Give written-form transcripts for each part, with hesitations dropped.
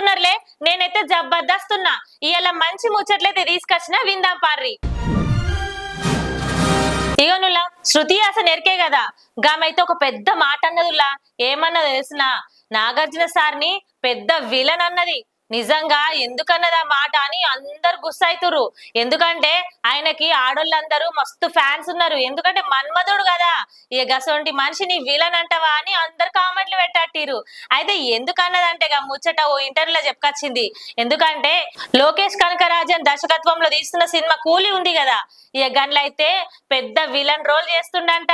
ఎట్లున్నారులే? నేనైతే జబర్దస్త్ ఉన్నా. ఇయాల మంచి ముచ్చట్లయితే తీసుకొచ్చిన విందాం పార్రి. ఇగోనులా శృతి హాసన్ ఎరికే కదా, గామైతే ఒక పెద్ద మాట అన్నదిలా. ఏమన్నా తెలిసిన నాగార్జున సార్ని పెద్ద విలన్ అన్నది. నిజంగా ఎందుకన్నది ఆ మాట అని అందరు గుస్సైతురు. ఎందుకంటే ఆయనకి ఆడోళ్ళందరూ మస్తు ఫ్యాన్స్ ఉన్నారు. ఎందుకంటే మన్మధుడు కదా, ఇక గసొంటి మనిషిని విలన్ అంటవా అని అందరు కామెంట్లు పెట్టారు. అయితే ఎందుకన్నదంటే ముచ్చట ఓ ఇంటర్వ్యూలో చెప్పుకొచ్చింది. ఎందుకంటే లోకేష్ కనకరాజన్ దర్శకత్వంలో తీస్తున్న సినిమా కూలీ ఉంది కదా, ఇక గన్లు అయితే పెద్ద విలన్ రోల్ చేస్తుండంట.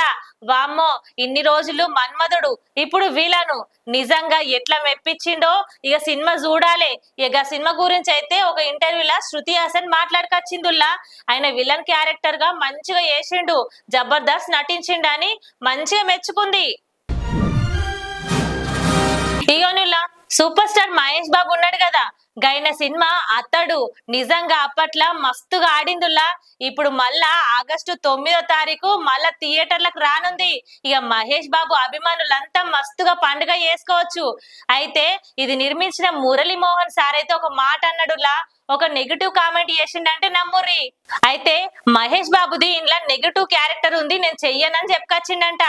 వామ్మో, ఇన్ని రోజులు మన్మధుడు, ఇప్పుడు విలను. నిజంగా ఎట్లా మెప్పించిండో ఇక సినిమా చూడాలి. ఇక సినిమా గురించి అయితే ఒక ఇంటర్వ్యూలా శృతి హాసన్ మాట్లాడుకొచ్చిందుల్లా. ఆయన విలన్ క్యారెక్టర్ గా మంచిగా చేసిండు, జబర్దస్త్ నటించిండని మంచిగా మెచ్చుకుంది. ఇగోనుల్లా సూపర్ స్టార్ మహేష్ బాబు ఉన్నాడు కదా, గైన సినిమా అతడు నిజంగా అప్పట్లా మస్తుగా ఆడిందుల్లా. ఇప్పుడు మళ్ళా ఆగస్టు 9వ తారీఖు మళ్ళా థియేటర్లకు రానుంది. ఇక మహేష్ బాబు అభిమానులంతా మస్తుగా పండుగ చేసుకోవచ్చు. అయితే ఇది నిర్మించిన మురళీ మోహన్ సార్ అయితే ఒక మాట అన్నాడులా, ఒక నెగిటివ్ కామెంట్ చేసిండంటే నమ్ముర్రి. అయితే మహేష్ బాబుది ఇంట్లో నెగిటివ్ క్యారెక్టర్ ఉంది, నేను చెయ్యనని చెప్పుకొచ్చిండంట.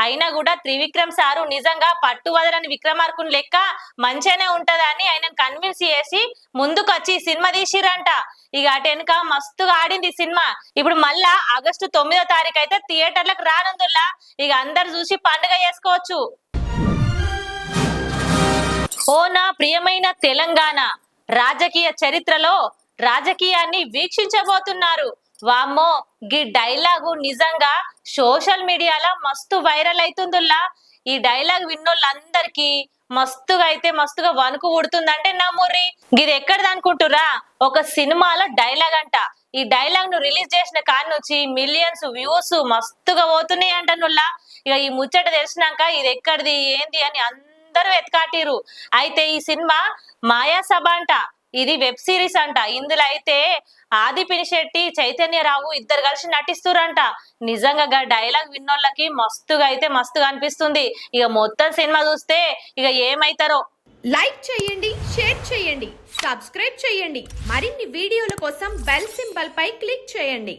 అయినా కూడా త్రివిక్రమ్ సారు నిజంగా పట్టు వదలని విక్రమార్కుని లెక్క మంచిగానే ఉంటదని ఆయన కన్విన్స్ చేసి ముందుకొచ్చి సినిమా తీసిరంట. ఇక అటు వెనుక మస్తుగా ఆడింది సినిమా. ఇప్పుడు మళ్ళా ఆగస్టు 9వ తారీఖు అయితే థియేటర్లకు రానుందుల్లా. ఇక అందరు చూసి పండుగ చేసుకోవచ్చు. ఓ నా ప్రియమైన తెలంగాణ, రాజకీయ చరిత్రలో రాజకీయాన్ని వీక్షించబోతున్నారు. వామ్మో, గీ డైలాగు నిజంగా సోషల్ మీడియాలో మస్తు వైరల్ అవుతుందిలా. ఈ డైలాగ్ విన్నోళ్ళందరికీ మస్తుగా వణుకు పుడుతుందంటే నమ్ముర్రి. ఇది ఎక్కడిది అనుకుంటురా? ఒక సినిమాలో డైలాగ్ అంట. ఈ డైలాగ్ ను రిలీజ్ చేసిన కాడి నుంచి మిలియన్స్ వ్యూస్ మస్తుగా పోతున్నాయి అంటనుల్లా. ఇక ఈ ముచ్చట తెలిసినాక ఇది ఎక్కడిది ఏంది అని అందరూ ఎత్కాటిరు. అయితే ఈ సినిమా మాయాసభ అంట, ఇది వెబ్ సిరీస్ అంట. ఇందులో అయితే ఆది పినిశెట్టి, చైతన్యరావు ఇద్దరు కలిసి నటిస్తురంట. నిజంగా డైలాగ్ విన్నోళ్ళకి మస్తుగా అనిపిస్తుంది. ఇక మొత్తం సినిమా చూస్తే ఇక ఏమైతారో. లైక్ చేయండి, షేర్ చేయండి, సబ్స్క్రైబ్ చేయండి. మరిన్ని వీడియోల కోసం బెల్ సింబల్ పై క్లిక్ చేయండి.